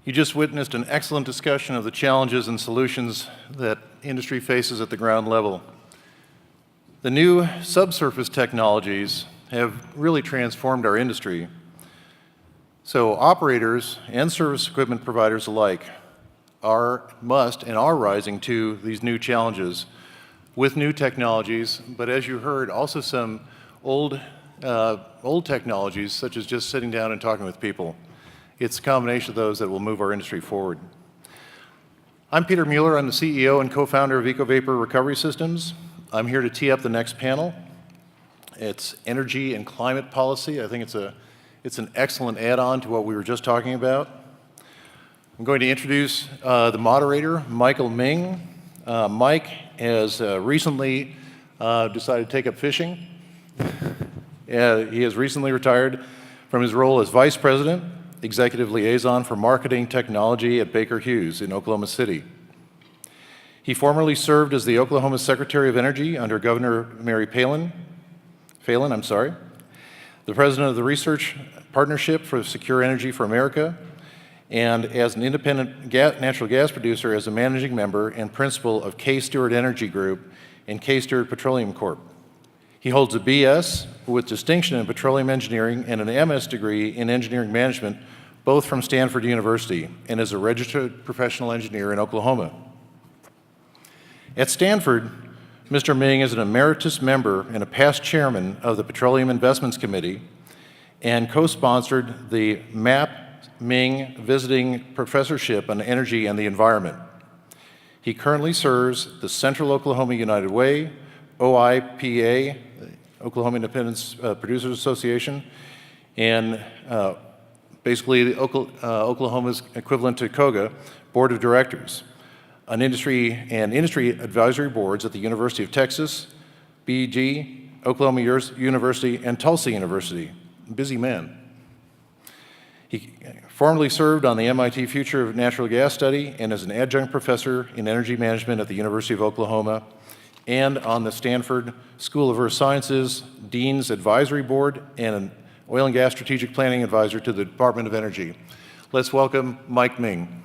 You just witnessed an excellent discussion of the challenges and solutions that industry faces at the ground level. The new subsurface technologies have really transformed our industry. So operators and service equipment providers alike must and are rising to these new challenges with new technologies, but as you heard, also some old technologies, such as just sitting down and talking with people. It's a combination of those that will move our industry forward. I'm Peter Mueller. I'm the CEO and co-founder of EcoVapor Recovery Systems. I'm here to tee up the next panel. It's energy and climate policy. I think it's an excellent add-on to what we were just talking about. I'm going to introduce the moderator, Michael Ming. Mike has recently decided to take up fishing. He has recently retired from his role as Vice President, Executive Liaison for Marketing Technology at Baker Hughes in Oklahoma City. He formerly served as the Oklahoma Secretary of Energy under Governor Mary Phelan, the President of the Research Partnership for Secure Energy for America, and as an independent natural gas producer as a managing member and principal of K-Stewart Energy Group and K-Stewart Petroleum Corp. He holds a BS with distinction in petroleum engineering and an MS degree in engineering management, both from Stanford University, and is a registered professional engineer in Oklahoma. At Stanford, Mr. Ming is an emeritus member and a past chairman of the Petroleum Investments Committee and co-sponsored the Ming Visiting Professorship on Energy and the Environment. He currently serves the Central Oklahoma United Way, OIPA, Oklahoma Independent Producers Association, and basically Oklahoma's equivalent to KOGA, Board of Directors, an industry advisory boards at the University of Texas, BG, Oklahoma University, and Tulsa University. Busy man. He formerly served on the MIT Future of Natural Gas Study and as an adjunct professor in energy management at the University of Oklahoma and on the Stanford School of Earth Sciences, Dean's Advisory Board, and an oil and gas strategic planning advisor to the Department of Energy. Let's welcome Mike Ming.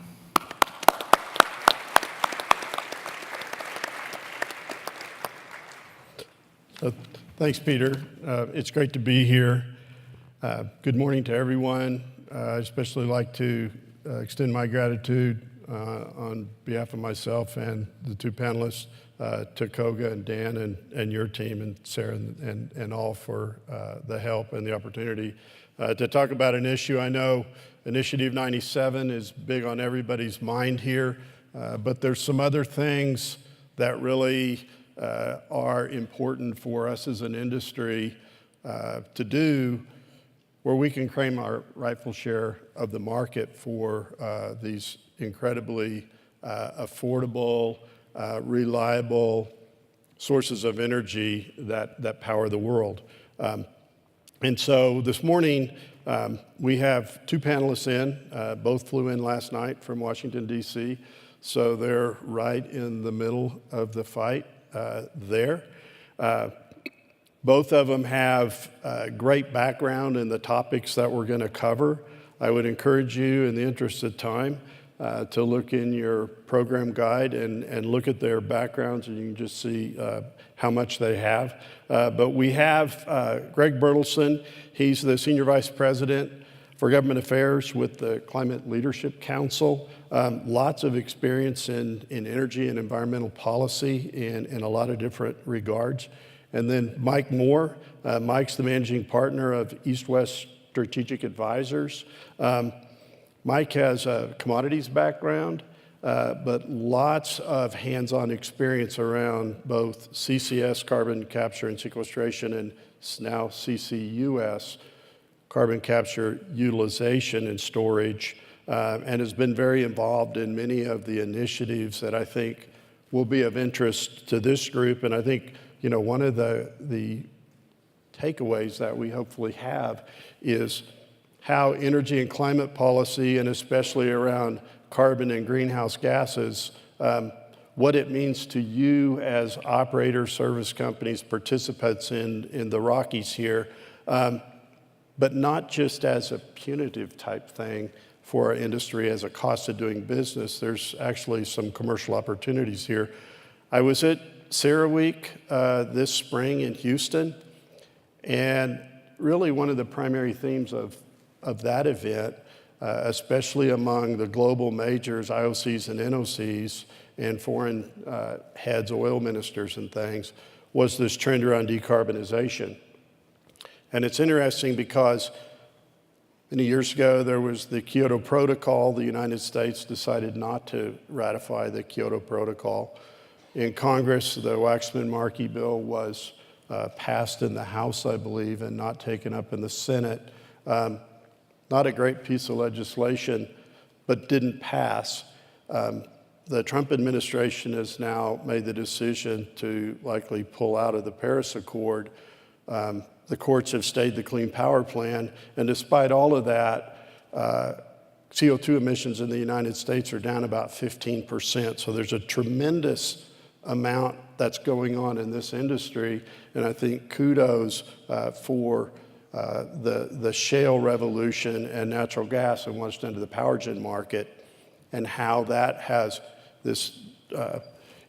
Thanks, Peter. It's great to be here. Good morning to everyone. I'd especially like to extend my gratitude on behalf of myself and the two panelists, to Koga and Dan and your team and Sarah and all for the help and the opportunity to talk about an issue. I know Initiative 97 is big on everybody's mind here, but there's some other things that really are important for us as an industry to do where we can claim our rightful share of the market for these incredibly affordable, reliable sources of energy that power the world. And so this morning, we have two panelists in, both flew in last night from Washington, D.C., so they're right in the middle of the fight there. Both of them have great background in the topics that we're going to cover. I would encourage you, in the interest of time, to look in your program guide and look at their backgrounds, and you can just see how much they have. But we have Greg Bertelsen. He's the Senior Vice President for Government Affairs with the Climate Leadership Council. Lots of experience in energy and environmental policy in a lot of different regards. And then Mike Moore. Mike's the managing partner of East West Strategic Advisors. Mike has a commodities background, but lots of hands-on experience around both CCS, carbon capture and sequestration, and now CCUS, carbon capture utilization and storage, and has been very involved in many of the initiatives that I think will be of interest to this group. And I think, you know, one of the takeaways that we hopefully have is how energy and climate policy, and especially around carbon and greenhouse gases, what it means to you as operators, service companies, participants in the Rockies here, but not just as a punitive type thing for our industry as a cost of doing business, there's actually some commercial opportunities here. I was at CERAWeek this spring in Houston, and really one of the primary themes of that event, especially among the global majors, IOCs and NOCs, and foreign heads, oil ministers and things, was this trend around decarbonization. And it's interesting because many years ago there was the Kyoto Protocol. The United States decided not to ratify the Kyoto Protocol. In Congress, the Waxman-Markey bill was passed in the House, I believe, and not taken up in the Senate. Not a great piece of legislation, but didn't pass. The Trump administration has now made the decision to likely pull out of the Paris Accord. The courts have stayed the Clean Power Plan, and despite all of that, CO2 emissions in the United States are down about 15%. So there's a tremendous amount that's going on in this industry, and I think kudos for the shale revolution and natural gas and what's done to the power gen market, and how that has this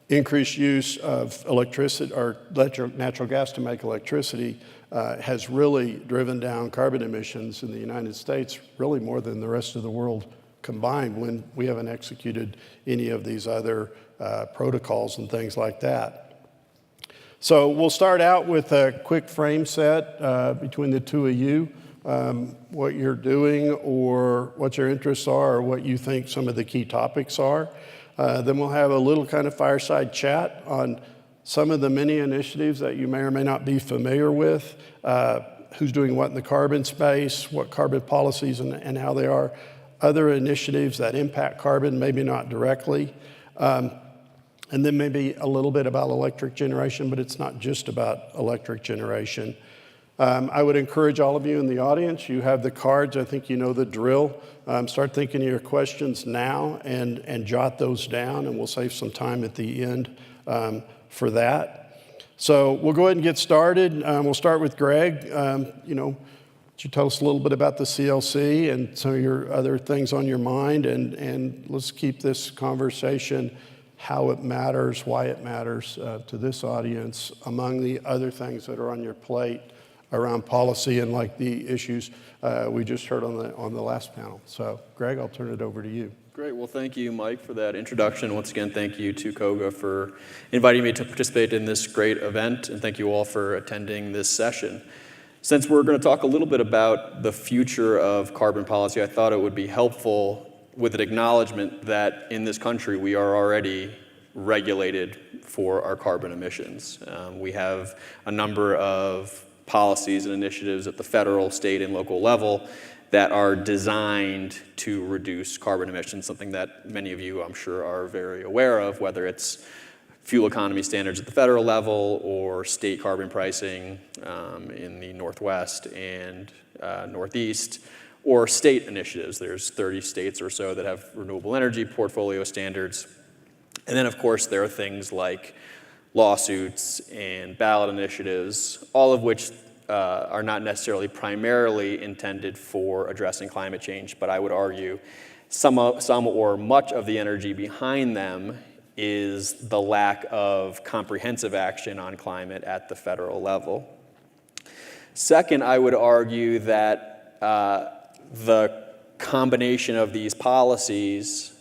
increased use of electricity or natural gas to make electricity has really driven down carbon emissions in the United States, really more than the rest of the world combined, when we haven't executed any of these other protocols and things like that. So we'll start out with a quick frame set between the two of you, what you're doing or what your interests are or what you think some of the key topics are. Then we'll have a little kind of fireside chat on some of the many initiatives that you may or may not be familiar with, who's doing what in the carbon space, what carbon policies and how they are, other initiatives that impact carbon, maybe not directly, and then maybe a little bit about electric generation, but it's not just about electric generation. I would encourage all of you in the audience, you have the cards, I think you know the drill. Start thinking of your questions now and jot those down, and we'll save some time at the end for that. So we'll go ahead and get started. We'll start with Greg. Would you tell us a little bit about the CLC and some of your other things on your mind, and let's keep this conversation how it matters, why it matters to this audience, among the other things that are on your plate around policy and like the issues we just heard on the last panel. So, Greg, I'll turn it over to you. Great. Well, thank you, Mike, for that introduction. Once again, thank you to KOGA for inviting me to participate in this great event, and thank you all for attending this session. Since we're going to talk a little bit about the future of carbon policy, I thought it would be helpful with an acknowledgement that in this country we are already regulated for our carbon emissions. We have a number of policies and initiatives at the federal, state, and local level that are designed to reduce carbon emissions, something that many of you, I'm sure, are very aware of, whether it's fuel economy standards at the federal level or state carbon pricing in the Northwest and Northeast, or state initiatives. There's 30 states or so that have renewable energy portfolio standards. And then, of course, there are things like lawsuits and ballot initiatives, all of which are not necessarily primarily intended for addressing climate change, but I would argue some or much of the energy behind them is the lack of comprehensive action on climate at the federal level. Second, I would argue that the combination of these policies,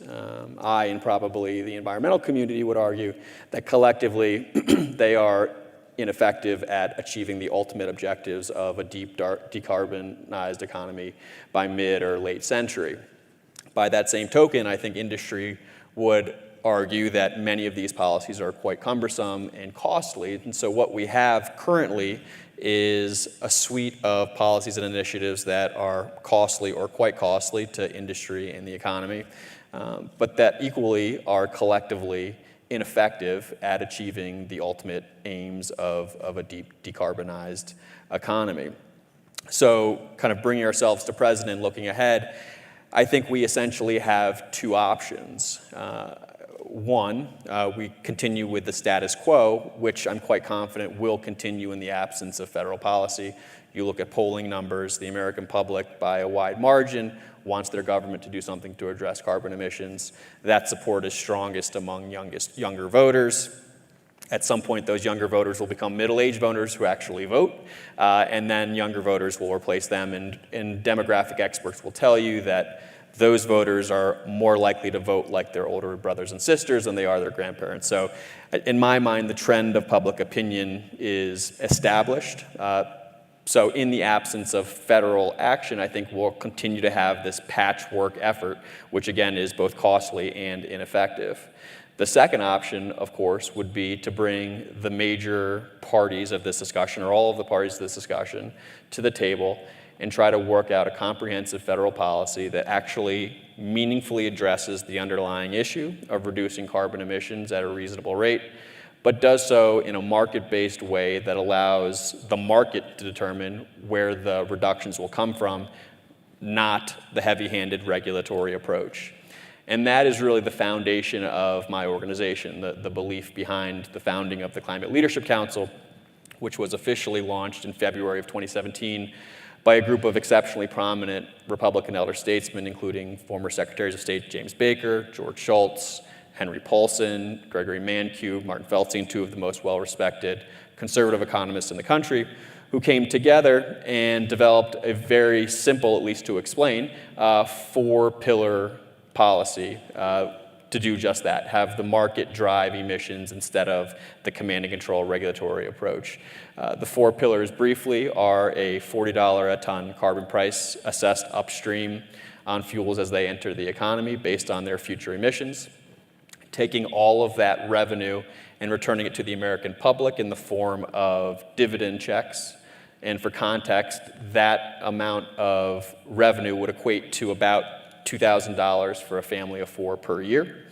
I and probably the environmental community would argue that collectively they are ineffective at achieving the ultimate objectives of a decarbonized economy by mid or late century. By that same token, I think industry would argue that many of these policies are quite cumbersome and costly, and so what we have currently is a suite of policies and initiatives that are costly or quite costly to industry and the economy, but that equally are collectively ineffective at achieving the ultimate aims of a decarbonized economy. So kind of bringing ourselves to present and looking ahead, I think we essentially have two options. one, we continue with the status quo, which I'm quite confident will continue in the absence of federal policy. You look at polling numbers, the American public, by a wide margin, wants their government to do something to address carbon emissions. That support is strongest among younger voters. At some point, those younger voters will become middle-aged voters who actually vote, and then younger voters will replace them, and demographic experts will tell you that those voters are more likely to vote like their older brothers and sisters than they are their grandparents. So in my mind, the trend of public opinion is established. So in the absence of federal action, I think we'll continue to have this patchwork effort, which again is both costly and ineffective. The second option, of course, would be to bring the major parties of this discussion, or all of the parties of this discussion, to the table and try to work out a comprehensive federal policy that actually meaningfully addresses the underlying issue of reducing carbon emissions at a reasonable rate, but does so in a market-based way that allows the market to determine where the reductions will come from, not the heavy-handed regulatory approach. And that is really the foundation of my organization, the belief behind the founding of the Climate Leadership Council, which was officially launched in February of 2017 by a group of exceptionally prominent Republican elder statesmen, including former Secretaries of State James Baker, George Shultz, Henry Paulson, Gregory Mankiw, Martin Feldstein, two of the most well-respected conservative economists in the country, who came together and developed a very simple, at least to explain, four-pillar policy to do just that, have the market drive emissions instead of the command and control regulatory approach. The four pillars briefly are a $40 a ton carbon price assessed upstream on fuels as they enter the economy based on their future emissions, taking all of that revenue and returning it to the American public in the form of dividend checks. And for context, that amount of revenue would equate to about $2,000 for a family of four per year.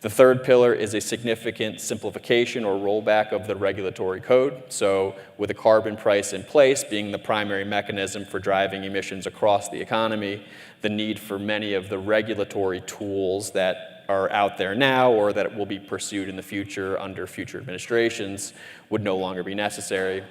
The third pillar is a significant simplification or rollback of the regulatory code. So with a carbon price in place being the primary mechanism for driving emissions across the economy, the need for many of the regulatory tools that are out there now or that will be pursued in the future under future administrations would no longer be necessary.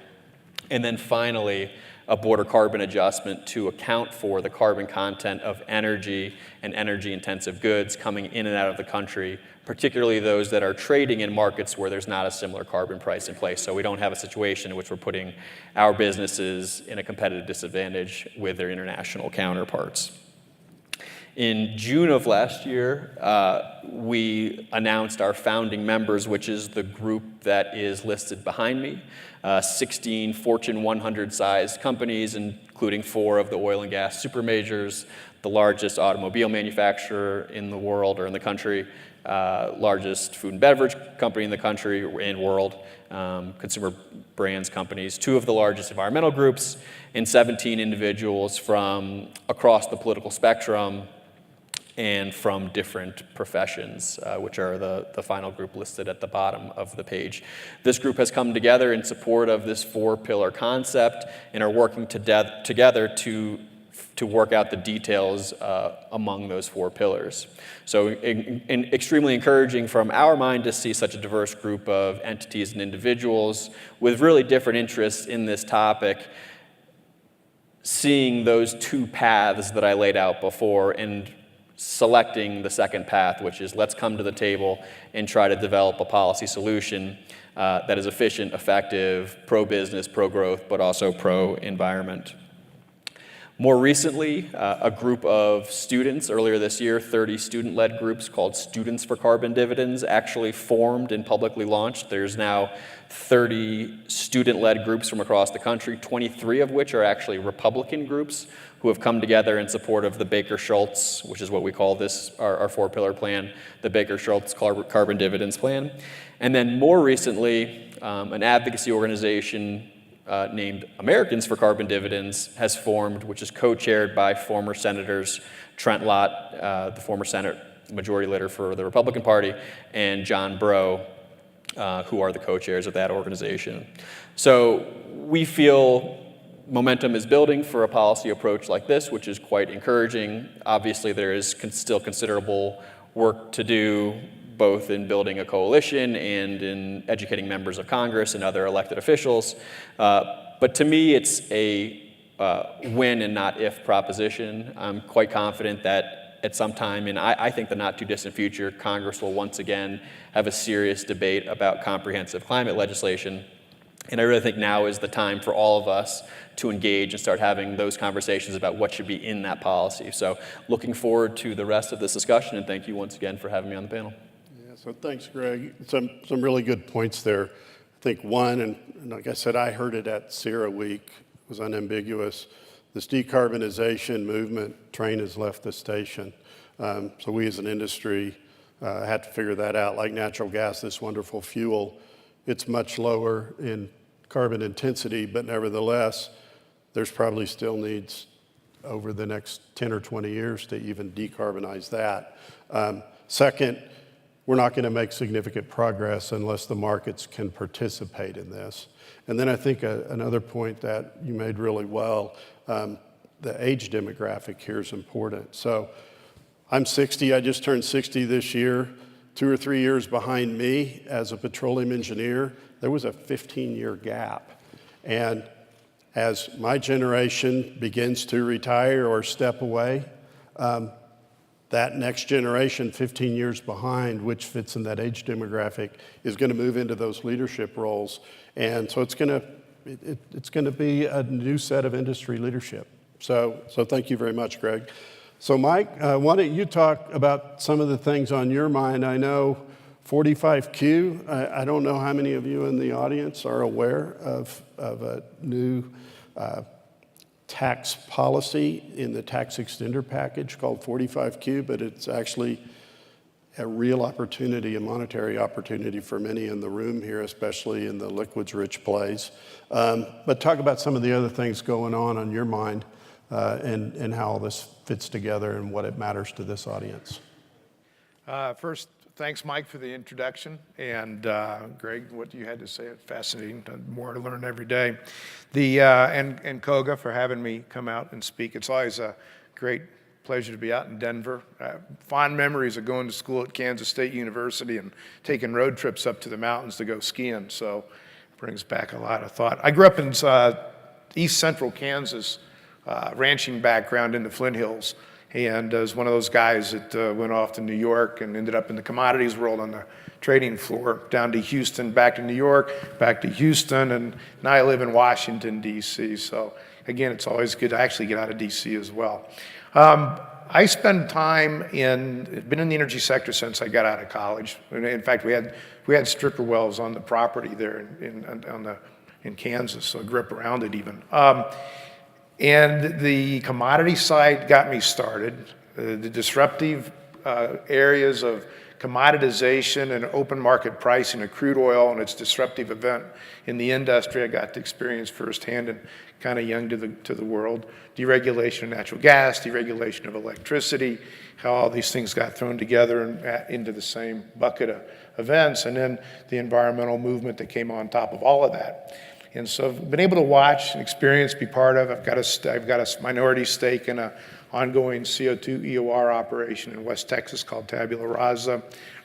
And then finally, a border carbon adjustment to account for the carbon content of energy and energy-intensive goods coming in and out of the country, particularly those that are trading in markets where there's not a similar carbon price in place. So we don't have a situation in which we're putting our businesses in a competitive disadvantage with their international counterparts. In June of last year, we announced our founding members, which is the group that is listed behind me. 16 Fortune 100 sized companies, including 4 of the oil and gas super majors, the largest automobile manufacturer in the world or in the country, largest food and beverage company in the country and world, consumer brands companies, 2 of the largest environmental groups, and 17 individuals from across the political spectrum and from different professions, which are the final group listed at the bottom of the page. This group has come together in support of this 4-pillar concept and are working together to work out the details among those 4 pillars. So extremely encouraging from our mind to see such a diverse group of entities and individuals with really different interests in this topic, seeing those 2 paths that I laid out before and selecting the second path, which is let's come to the table and try to develop a policy solution that is efficient, effective, pro-business, pro-growth, but also pro-environment. More recently, a group of students, earlier this year, 30 student-led groups called Students for Carbon Dividends actually formed and publicly launched. There's now 30 student-led groups from across the country, 23 of which are actually Republican groups who have come together in support of the Baker-Shultz, which is what we call this, our 4-pillar plan, the Baker-Shultz Carbon Dividends Plan. And then more recently, an advocacy organization named Americans for Carbon Dividends has formed, which is co-chaired by former Senators Trent Lott, the former Senate Majority Leader for the Republican Party, and John Breaux, who are the co-chairs of that organization. So we feel momentum is building for a policy approach like this, which is quite encouraging. Obviously, there is still considerable work to do both in building a coalition and in educating members of Congress and other elected officials. But to me, it's a when and not if proposition. I'm quite confident that at some time, and I think the not too distant future, Congress will once again have a serious debate about comprehensive climate legislation. And I really think now is the time for all of us to engage and start having those conversations about what should be in that policy. So looking forward to the rest of this discussion, and thank you once again for having me on the panel. Yeah, so thanks, Greg. Some really good points there. I think one, and like I said, I heard it at Sierra Week, was unambiguous. This decarbonization movement train has left the station. So we as an industry had to figure that out. Like natural gas, this wonderful fuel, it's much lower in carbon intensity, but nevertheless, there's probably still needs over the next 10 or 20 years to even decarbonize that. Second, we're not going to make significant progress unless the markets can participate in this. And then I think another point that you made really well, the age demographic here is important. So I'm 60, I just turned 60 this year. 2 or 3 years behind me as a petroleum engineer, there was a 15-year gap. And as my generation begins to retire or step away, that next generation, 15 years behind, which fits in that age demographic, is going to move into those leadership roles. And so it's going to be a new set of industry leadership. So thank you very much, Greg. So Mike, why don't you talk about some of the things on your mind? I know 45Q, I don't know how many of you in the audience are aware of a new tax policy in the tax extender package called 45Q, but it's actually a real opportunity, a monetary opportunity for many in the room here, especially in the liquids-rich plays. But talk about some of the other things going on your mind and how all this fits together and what it matters to this audience. First, thanks, Mike, for the introduction, and Greg, what you had to say, it's fascinating. More to learn every day. And Koga for having me come out and speak. It's always a great pleasure to be out in Denver. Fond memories of going to school at Kansas State University and taking road trips up to the mountains to go skiing, so it brings back a lot of thought. I grew up in east central Kansas, ranching background in the Flint Hills, and was one of those guys that went off to New York and ended up in the commodities world on the trading floor, down to Houston, back to New York, back to Houston, and now I live in Washington, D.C. So again, it's always good to actually get out of D.C. as well. I spend time been in the energy sector since I got out of college. In fact, we had stripper wells on the property there in Kansas, so I grew up around it even. And the commodity side got me started. The disruptive areas of commoditization and open market pricing of crude oil and its disruptive event in the industry, I got to experience firsthand and kind of young to the world. Deregulation of natural gas, deregulation of electricity, how all these things got thrown together and into the same bucket of events, and then the environmental movement that came on top of all of that. And so I've been able to watch and experience, be part of. I've got a minority stake in an ongoing CO2 EOR operation in West Texas called Tabula Rasa.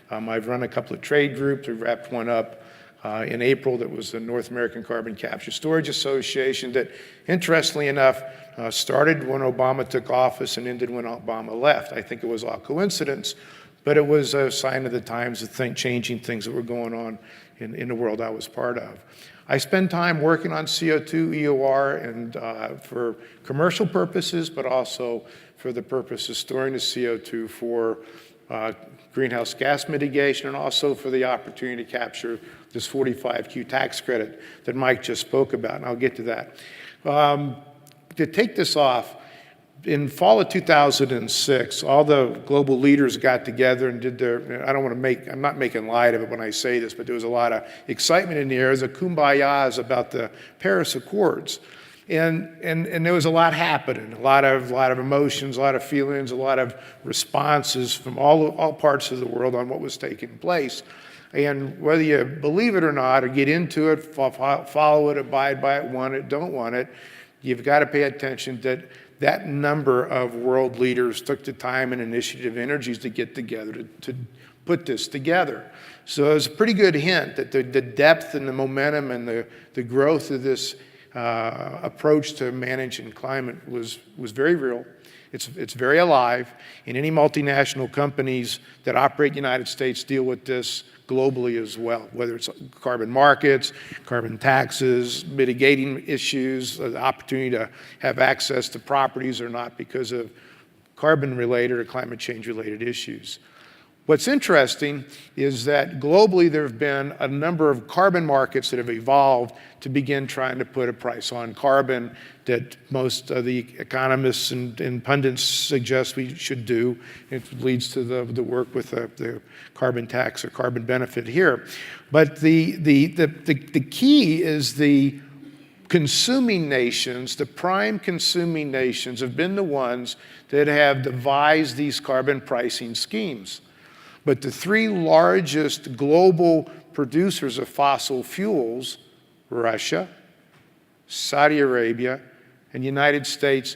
I've run a couple of trade groups. We wrapped one up in April that was the North American Carbon Capture Storage Association that, interestingly enough, started when Obama took office and ended when Obama left. I think it was all coincidence, but it was a sign of the times, of changing things that were going on in the world I was part of. I spend time working on CO2 EOR and for commercial purposes, but also for the purpose of storing the CO2 for greenhouse gas mitigation and also for the opportunity to capture this 45Q tax credit that Mike just spoke about, and I'll get to that. To take this off, in fall of 2006, all the global leaders got together and did I'm not making light of it when I say this, but there was a lot of excitement in the air. There was a kumbayas about the Paris Accords. And there was a lot happening, a lot of emotions, a lot of feelings, a lot of responses from all parts of the world on what was taking place. And whether you believe it or not, or get into it, follow it, abide by it, want it, don't want it, you've got to pay attention that that number of world leaders took the time and initiative energies to get together to put this together. So it was a pretty good hint that the depth and the momentum and the growth of this approach to managing climate was very real. It's very alive, and any multinational companies that operate in the United States deal with this globally as well, whether it's carbon markets, carbon taxes, mitigating issues, the opportunity to have access to properties or not because of carbon-related or climate change-related issues. What's interesting is that globally there have been a number of carbon markets that have evolved to begin trying to put a price on carbon that most of the economists and pundits suggest we should do. It leads to the work with the carbon tax or carbon benefit here. But the key is the consuming nations, the prime consuming nations, have been the ones that have devised these carbon pricing schemes. But the three largest global producers of fossil fuels, Russia, Saudi Arabia, and the United States,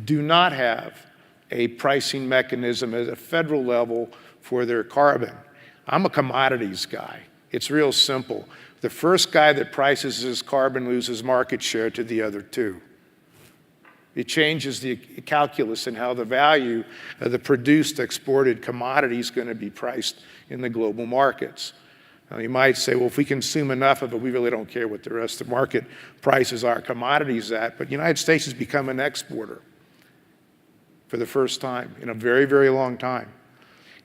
do not have a pricing mechanism at a federal level for their carbon. I'm a commodities guy. It's real simple. The first guy that prices his carbon loses market share to the other two. It changes the calculus and how the value of the produced, exported commodity is going to be priced in the global markets. Now, you might say, well, if we consume enough of it, we really don't care what the rest of the market prices our commodities at. But the United States has become an exporter for the first time in a very, very long time.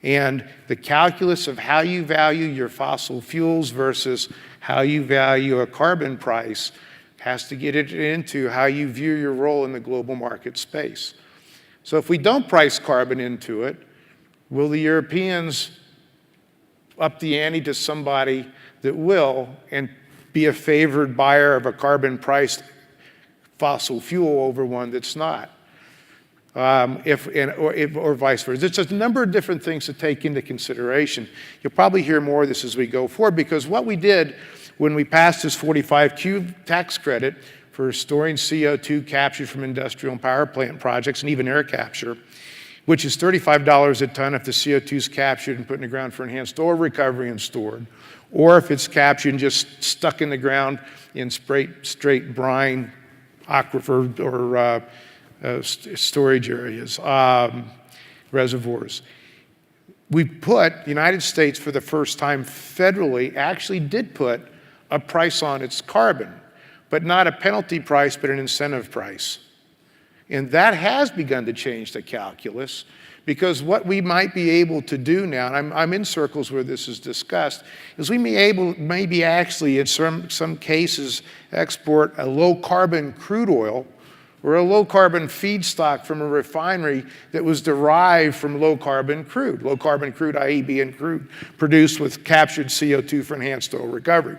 And the calculus of how you value your fossil fuels versus how you value a carbon price has to get it into how you view your role in the global market space. So if we don't price carbon into it, will the Europeans up the ante to somebody that will and be a favored buyer of a carbon-priced fossil fuel over one that's not? Or vice versa. There's just a number of different things to take into consideration. You'll probably hear more of this as we go forward, because what we did when we passed this 45Q tax credit for storing CO2 captured from industrial and power plant projects and even air capture, which is $35 a ton if the CO2 is captured and put in the ground for enhanced oil recovery and stored, or if it's captured and just stuck in the ground in straight brine aquifer or storage areas, reservoirs. We put, the United States for the first time federally actually did put a price on its carbon, but not a penalty price, but an incentive price. And that has begun to change the calculus, because what we might be able to do now, and I'm in circles where this is discussed, is we maybe actually in some cases export a low carbon crude oil or a low carbon feedstock from a refinery that was derived from low carbon crude, i.e. being crude produced with captured CO2 for enhanced oil recovery.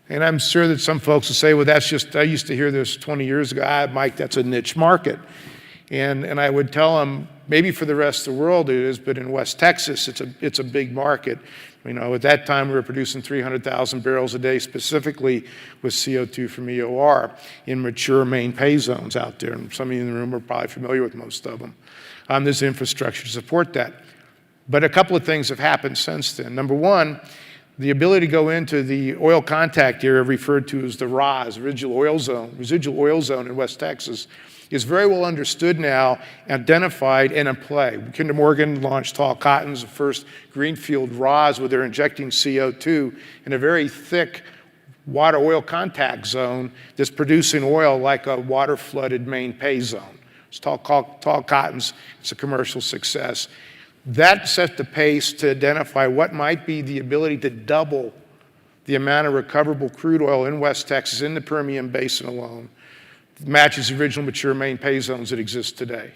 And I'm sure that some folks will say, well, that's just, I used to hear this 20 years ago, Mike, that's a niche market. And I would tell them, maybe for the rest of the world it is, but in West Texas, it's a big market. You know, at that time, we were producing 300,000 barrels a day, specifically with CO2 from EOR in mature main pay zones out there. And some of you in the room are probably familiar with most of them. There's infrastructure to support that. But a couple of things have happened since then. Number one, the ability to go into the oil contact area referred to as the ROZ, residual oil zone in West Texas, is very well understood now, identified, and in play. Kinder Morgan launched Tall Cotton's first greenfield ROZ, where they're injecting CO2 in a very thick water oil contact zone that's producing oil like a water-flooded main pay zone. It's Tall Cotton's, it's a commercial success. That set the pace to identify what might be the ability to double the amount of recoverable crude oil in West Texas, in the Permian Basin alone, matches the original mature main pay zones that exist today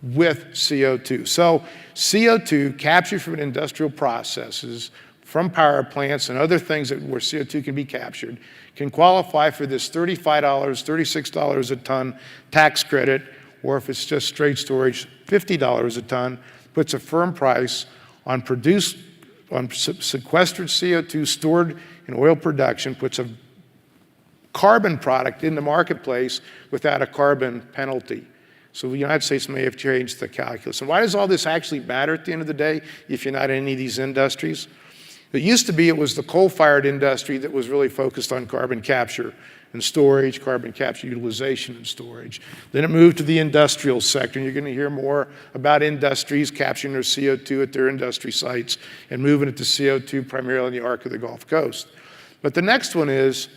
with CO2. So CO2 captured from industrial processes, from power plants and other things where CO2 can be captured, can qualify for this $35, $36 a ton tax credit, or if it's just straight storage, $50 a ton, puts a firm price on sequestered CO2 stored in oil production, puts a carbon product in the marketplace without a carbon penalty. So the United States may have changed the calculus. And why does all this actually matter at the end of the day if you're not in any of these industries? It used to be it was the coal-fired industry that was really focused on carbon capture and storage, carbon capture utilization and storage. Then it moved to the industrial sector, and you're going to hear more about industries capturing their CO2 at their industry sites and moving it to CO2 primarily in the arc of the Gulf Coast. But the next one is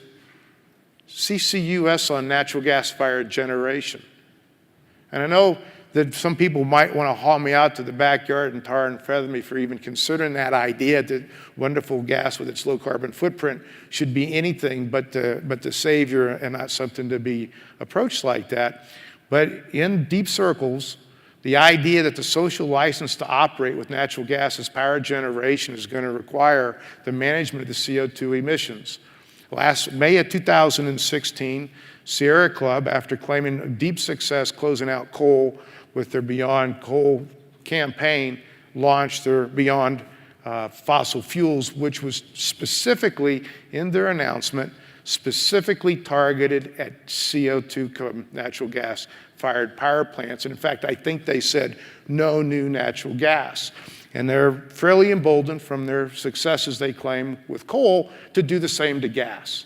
CCUS on natural gas-fired generation. And I know that some people might want to haul me out to the backyard and tar and feather me for even considering that idea that wonderful gas with its low carbon footprint should be anything but the savior and not something to be approached like that. But in deep circles, the idea that the social license to operate with natural gas as power generation is going to require the management of the CO2 emissions. Last May of 2016, Sierra Club, after claiming deep success closing out coal with their Beyond Coal campaign, launched their Beyond Fossil Fuels, which was specifically, in their announcement, specifically targeted at CO2 natural gas-fired power plants. And in fact, I think they said no new natural gas. And they're fairly emboldened from their successes, they claim, with coal to do the same to gas.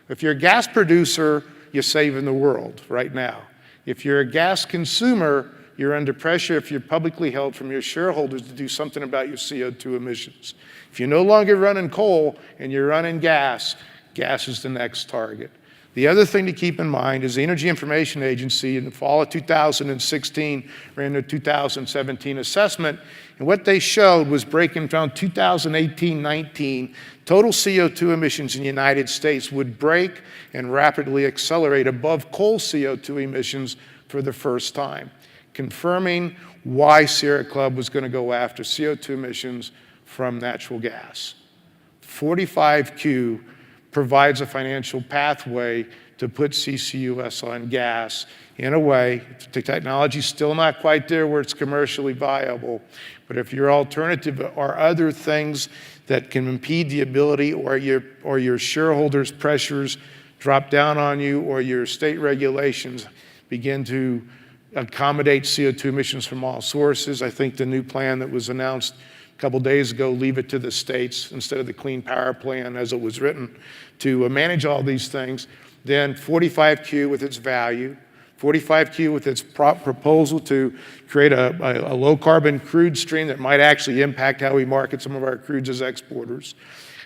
If you're a gas producer, you're saving the world right now. If you're a gas consumer, you're under pressure if you're publicly held from your shareholders to do something about your CO2 emissions. If you're no longer running coal and you're running gas, gas is the next target. The other thing to keep in mind is the Energy Information Agency in the fall of 2016 ran their 2017 assessment, and what they showed was breaking down 2018-19, total CO2 emissions in the United States would break and rapidly accelerate above coal CO2 emissions for the first time, confirming why Sierra Club was going to go after CO2 emissions from natural gas. 45Q provides a financial pathway to put CCUS on gas in a way. The technology's still not quite there where it's commercially viable, but if your alternative are other things that can impede the ability or your shareholders' pressures drop down on you or your state regulations begin to accommodate CO2 emissions from all sources, I think the new plan that was announced a couple days ago, leave it to the states instead of the Clean Power Plan as it was written to manage all these things. Then 45Q with its value, 45Q with its proposal to create a low carbon crude stream that might actually impact how we market some of our crudes as exporters,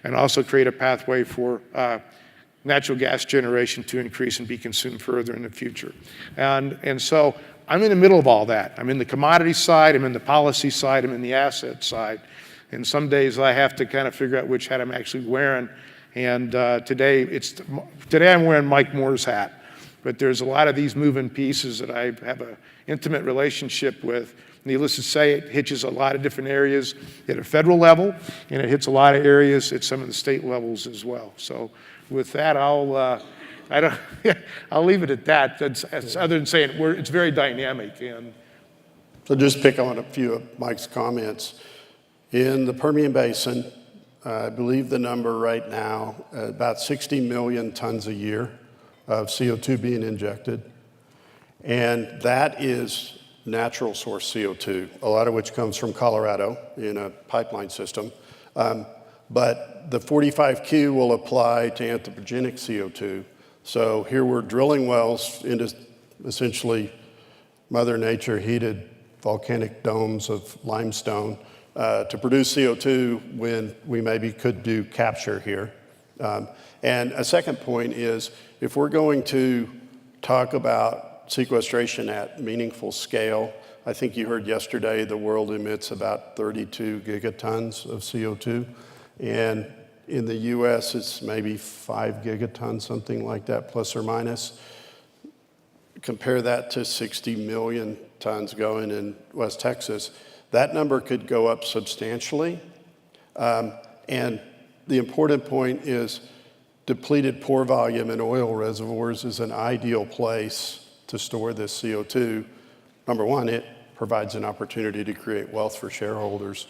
and also create a pathway for natural gas generation to increase and be consumed further in the future. And so I'm in the middle of all that. I'm in the commodity side, I'm in the policy side, I'm in the asset side. And some days I have to kind of figure out which hat I'm actually wearing. And today I'm wearing Mike Moore's hat. But there's a lot of these moving pieces that I have an intimate relationship with. Needless to say, it hitches a lot of different areas at a federal level, and it hits a lot of areas at some of the state levels as well. So with that, I'll leave it at that. That's other than saying it's very dynamic. And So just pick on a few of Mike's comments. In the Permian Basin, I believe the number right now, about 60 million tons a year of CO2 being injected. And that is natural source CO2, a lot of which comes from Colorado in a pipeline system. But the 45Q will apply to anthropogenic CO2. So here we're drilling wells into essentially Mother Nature heated volcanic domes of limestone to produce CO2 when we maybe could do capture here. And a second point is, if we're going to talk about sequestration at meaningful scale, I think you heard yesterday the world emits about 32 gigatons of CO2. And in the US, it's maybe 5 gigatons, something like that, plus or minus. Compare that to 60 million tons going in West Texas. That number could go up substantially. And the important point is depleted pore volume in oil reservoirs is an ideal place to store this CO2. Number one, it provides an opportunity to create wealth for shareholders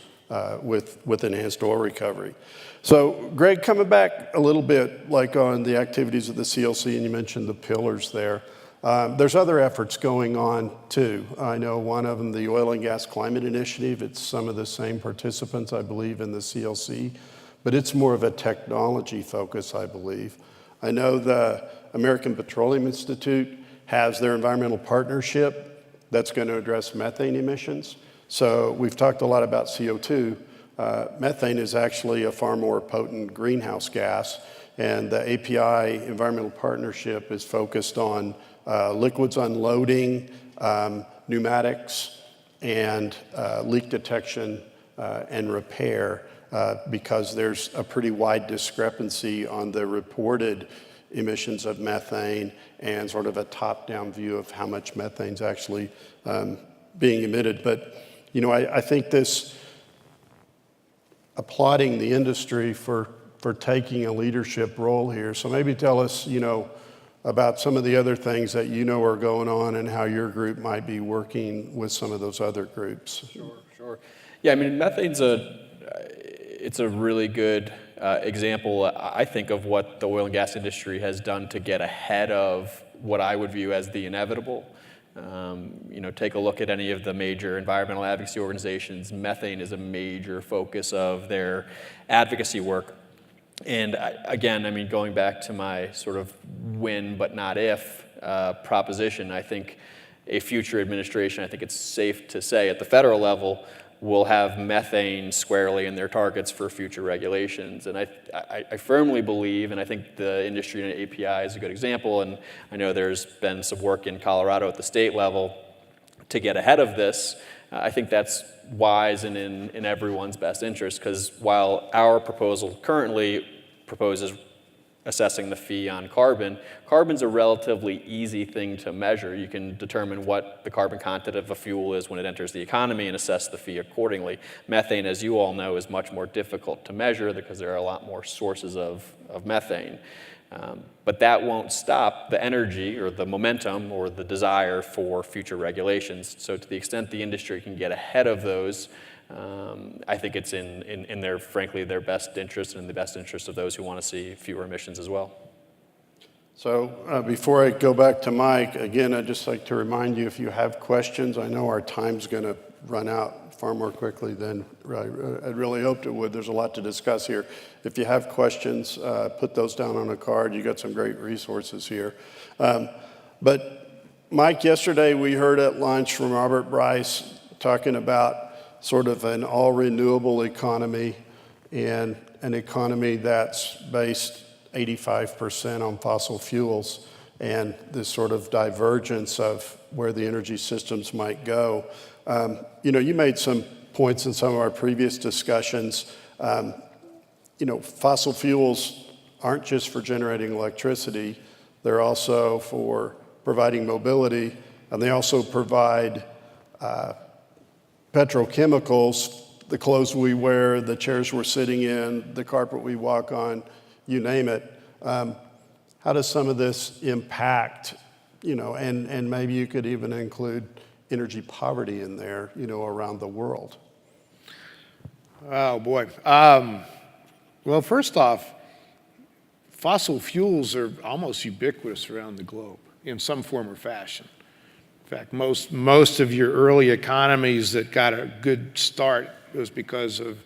with enhanced oil recovery. So Greg, coming back a little bit like on the activities of the CLC, and you mentioned the pillars there. There's other efforts going on too. I know one of them, the Oil and Gas Climate Initiative. It's some of the same participants, I believe, in the CLC, but it's more of a technology focus, I believe. I know the American Petroleum Institute has their environmental partnership that's going to address methane emissions. So we've talked a lot about CO2. Methane is actually a far more potent greenhouse gas, and the API Environmental Partnership is focused on liquids unloading, pneumatics, and leak detection and repair because there's a pretty wide discrepancy on the reported emissions of methane and sort of a top-down view of how much methane's actually being emitted. But, you know, I think this applauding the industry for taking a leadership role here. So maybe tell us, you know, about some of the other things that you know are going on and how your group might be working with some of those other groups. Sure. Yeah, I mean, methane's it's a really good example, I think, of what the oil and gas industry has done to get ahead of what I would view as the inevitable. You know, take a look at any of the major environmental advocacy organizations. Methane is a major focus of their advocacy work. And again, I mean, going back to my sort of when but not if proposition, I think a future administration, I think it's safe to say at the federal level, will have methane squarely in their targets for future regulations. And I firmly believe, and I think the industry and API is a good example, and I know there's been some work in Colorado at the state level to get ahead of this. I think that's wise and in everyone's best interest, because while our proposal currently proposes assessing the fee on carbon's a relatively easy thing to measure. You can determine what the carbon content of a fuel is when it enters the economy and assess the fee accordingly. Methane, as you all know, is much more difficult to measure because there are a lot more sources of methane. But that won't stop the energy or the momentum or the desire for future regulations. So to the extent the industry can get ahead of those, I think it's in their, frankly, their best interest and in the best interest of those who want to see fewer emissions as well. So before I go back to Mike, again, I'd just like to remind you, if you have questions, I know our time's going to run out far more quickly than I'd really hoped it would. There's a lot to discuss here. If you have questions, put those down on a card. You got some great resources here. But Mike, yesterday we heard at lunch from Robert Bryce talking about sort of an all-renewable economy and an economy that's based 85% on fossil fuels, and this sort of divergence of where the energy systems might go. You know, you made some points in some of our previous discussions. You know, fossil fuels aren't just for generating electricity, they're also for providing mobility, and they also provide petrochemicals, the clothes we wear, the chairs we're sitting in, the carpet we walk on, you name it. How does some of this impact, you know, and maybe you could even include energy poverty in there, you know, around the world? Oh, boy. Well, first off, fossil fuels are almost ubiquitous around the globe in some form or fashion. In fact, most of your early economies that got a good start was because of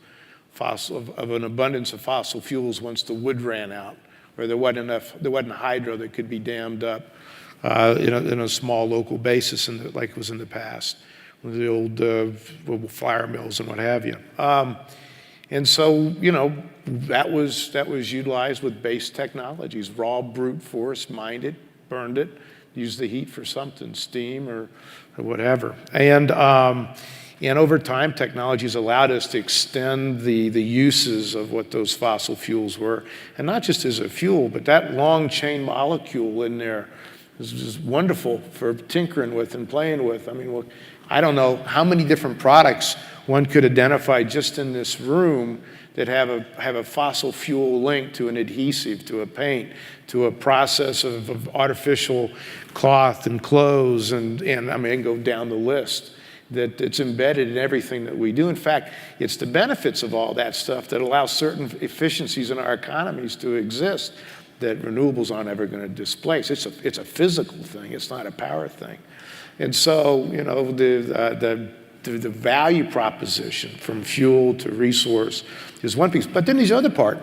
an abundance of fossil fuels once the wood ran out, or there wasn't hydro that could be dammed up in a small local basis, like it was in the past, with the old fire mills and what have you. And so, you know, that was utilized with base technologies, raw brute force, mined it, burned it, used the heat for something, steam or whatever. And over time, technologies allowed us to extend the uses of what those fossil fuels were. And not just as a fuel, but that long chain molecule in there is just wonderful for tinkering with and playing with. I mean, well, I don't know how many different products one could identify just in this room that have a fossil fuel link to an adhesive, to a paint, to a process of artificial cloth and clothes, and I mean, I can go down the list, that it's embedded in everything that we do. In fact, it's the benefits of all that stuff that allow certain efficiencies in our economies to exist. that renewables aren't ever going to displace. It's a physical thing. It's not a power thing. And so, you know, the value proposition from fuel to resource is one piece. But then there's the other part.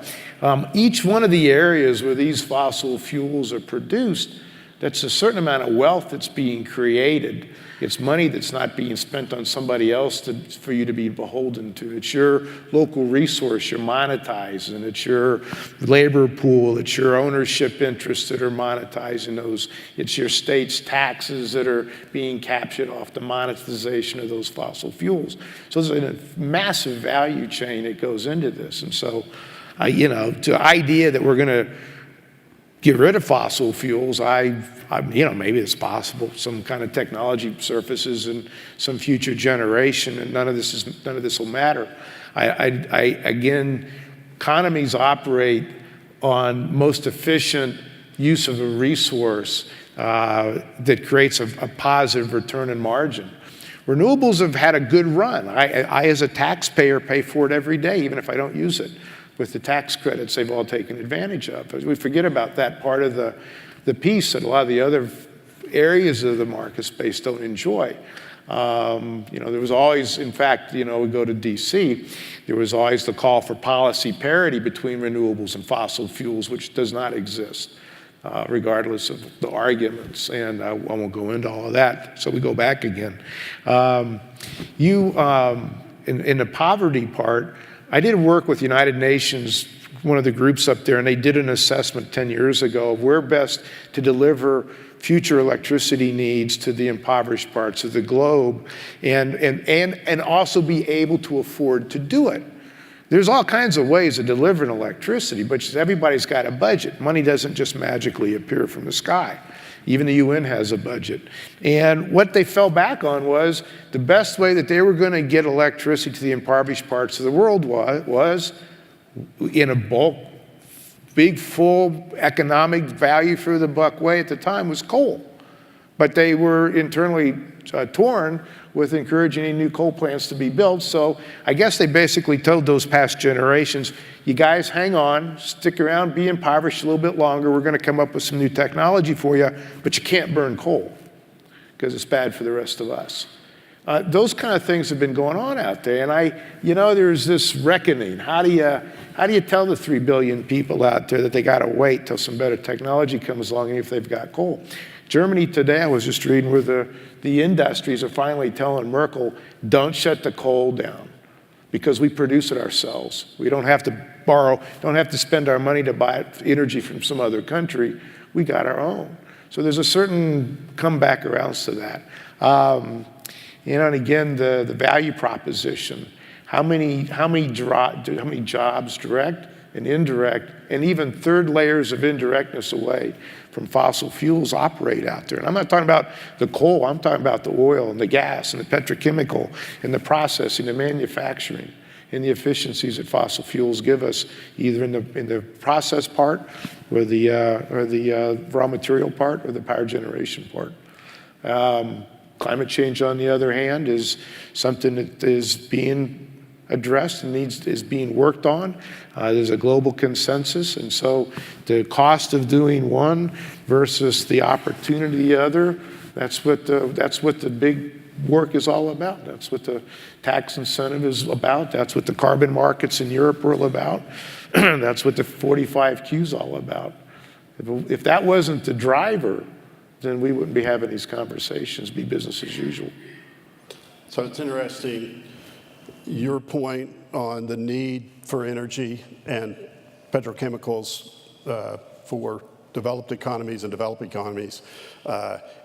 Each one of the areas where these fossil fuels are produced, that's a certain amount of wealth that's being created. It's money that's not being spent on somebody else for you to be beholden to. It's your local resource you're monetizing. It's your labor pool. It's your ownership interests that are monetizing those. It's your state's taxes that are being captured off the monetization of those fossil fuels. So there's a massive value chain that goes into this. And so, you know, the idea that we're going to get rid of fossil fuels, you know, maybe it's possible. Some kind of technology surfaces in some future generation, and none of this will matter. Again, economies operate on most efficient use of a resource that creates a positive return and margin. Renewables have had a good run. I, as a taxpayer, pay for it every day, even if I don't use it, with the tax credits they've all taken advantage of. We forget about that part of the piece that a lot of the other areas of the market space don't enjoy. You know, there was always, in fact, you know, we go to DC, there was always the call for policy parity between renewables and fossil fuels, which does not exist, regardless of the arguments. And I won't go into all of that, so we go back again. In the poverty part, I did work with United Nations, one of the groups up there, and they did an assessment 10 years ago of where best to deliver future electricity needs to the impoverished parts of the globe and also be able to afford to do it. There's all kinds of ways of delivering electricity, but everybody's got a budget. Money doesn't just magically appear from the sky. Even the UN has a budget. And what they fell back on was the best way that they were going to get electricity to the impoverished parts of the world was in a bulk, big, full economic value for the buck way at the time was coal. But they were internally torn with encouraging any new coal plants to be built. So I guess they basically told those past generations, you guys hang on, stick around, be impoverished a little bit longer. We're going to come up with some new technology for you, but you can't burn coal because it's bad for the rest of us. Those kind of things have been going on out there. And you know, there's this reckoning. How do you tell the 3 billion people out there that they got to wait till some better technology comes along if they've got coal? Germany today, I was just reading where the industries are finally telling Merkel, don't shut the coal down because we produce it ourselves. We don't have to borrow, don't have to spend our money to buy energy from some other country. We got our own. So there's a certain comeback around to that. You know, and again, the value proposition. How many jobs, direct and indirect, and even third layers of indirectness away from fossil fuels operate out there? And I'm not talking about the coal, I'm talking about the oil and the gas and the petrochemical and the processing, the manufacturing, and the efficiencies that fossil fuels give us, either in the process part or the raw material part or the power generation part. Climate change, on the other hand, is something that is being addressed and is being worked on. There's a global consensus, and so the cost of doing one versus the opportunity of the other, that's what the big work is all about. That's what the tax incentive is about. That's what the carbon markets in Europe are all about. That's what the 45Q is all about. If that wasn't the driver, then we wouldn't be having these conversations, be business as usual. So it's interesting, your point on the need for energy and petrochemicals for developed economies and developed economies.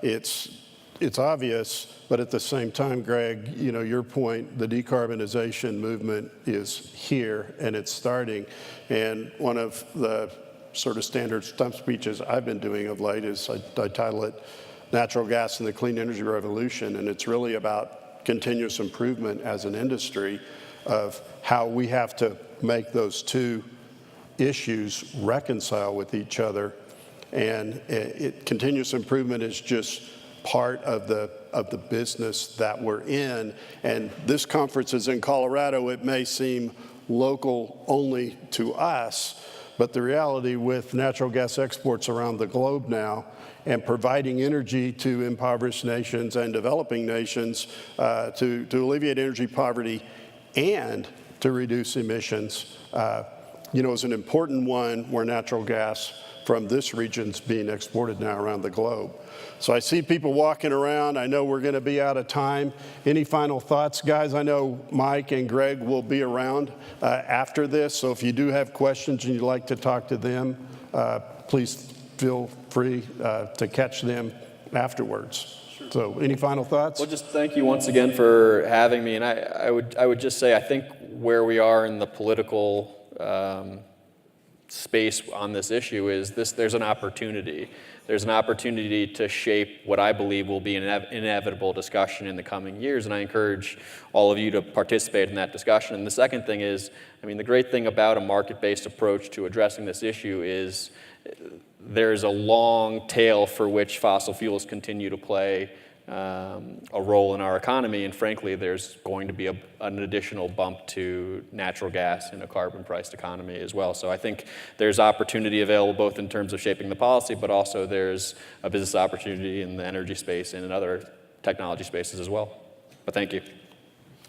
It's obvious, but at the same time, Greg, you know, your point, the decarbonization movement is here and it's starting. And one of the sort of standard stump speeches I've been doing of late is I title it Natural Gas and the Clean Energy Revolution, and it's really about continuous improvement as an industry of how we have to make those two issues reconcile with each other. And continuous improvement is just part of the business that we're in. And this conference is in Colorado. It may seem local only to us, But the reality with natural gas exports around the globe now and providing energy to impoverished nations and developing nations to alleviate energy poverty and to reduce emissions, is an important one where natural gas from this region's being exported now around the globe. So I see people walking around. I know we're going to be out of time. Any final thoughts, guys? I know Mike and Greg will be around after this, so if you do have questions and you'd like to talk to them, please feel free to catch them afterwards. Sure. So any final thoughts? Well, just thank you once again for having me. And I would just say I think where we are in the political space on this issue is there's an opportunity. There's an opportunity to shape what I believe will be an inevitable discussion in the coming years, and I encourage all of you to participate in that discussion. And the second thing is, the great thing about a market-based approach to addressing this issue is there's a long tail for which fossil fuels continue to play a role in our economy, and frankly, there's going to be an additional bump to natural gas in a carbon-priced economy as well. So I think there's opportunity available both in terms of shaping the policy, but also there's a business opportunity in the energy space and in other technology spaces as well. But thank you.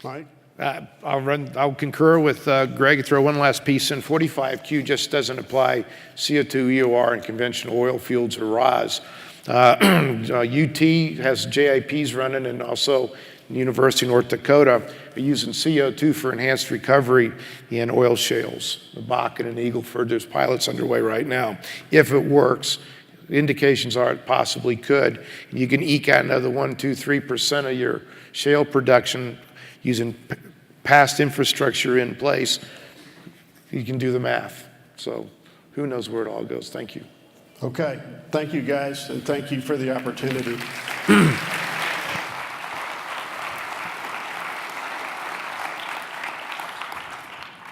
Mike? I'll concur with Greg. Throw one last piece in. 45Q just doesn't apply CO2, EOR, and conventional oil fields or RAS. UT has JIPs running, and also University of North Dakota are using CO2 for enhanced recovery in oil shales. The Bakken and Eagle Ford, there's pilots underway right now. If it works, indications are it possibly could. You can eke out another 1%, 2%, 3% of your shale production using past infrastructure in place. You can do the math. So who knows where it all goes. Thank you. Okay. Thank you, guys, and thank you for the opportunity.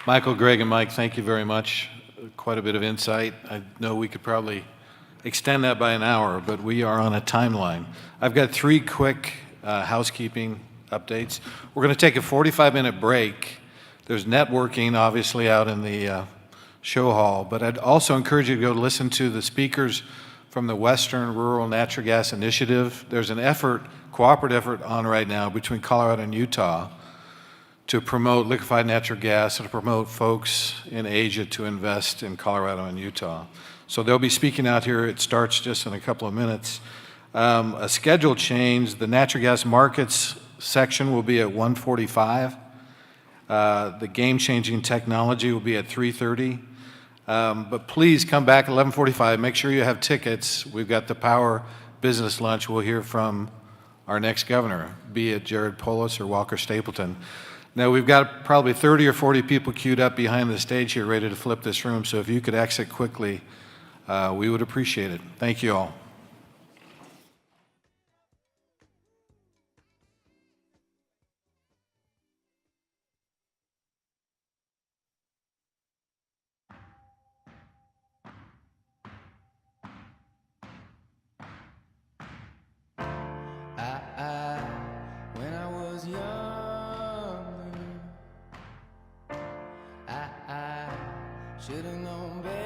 Michael, Greg, and Mike, thank you very much. Quite a bit of insight. I know we could probably extend that by an hour, but we are on a timeline. I've got 3 quick housekeeping updates. We're going to take a 45-minute break. There's networking, obviously, out in the show hall, but I'd also encourage you to go listen to the speakers from the Western Rural Natural Gas Initiative. There's an cooperative effort on right now between Colorado and Utah to promote liquefied natural gas and to promote folks in Asia to invest in Colorado and Utah. So they'll be speaking out here. It starts just in a couple of minutes. A schedule change, the natural gas markets section will be at 1:45. The game-changing technology will be at 3:30. But please come back at 11:45. Make sure you have tickets. We've got the Power Business Lunch. We'll hear from our next governor, be it Jared Polis or Walker Stapleton. Now, we've got probably 30 or 40 people queued up behind the stage here ready to flip this room, so if you could exit quickly, we would appreciate it. Thank you all. When I was younger, I should have known better.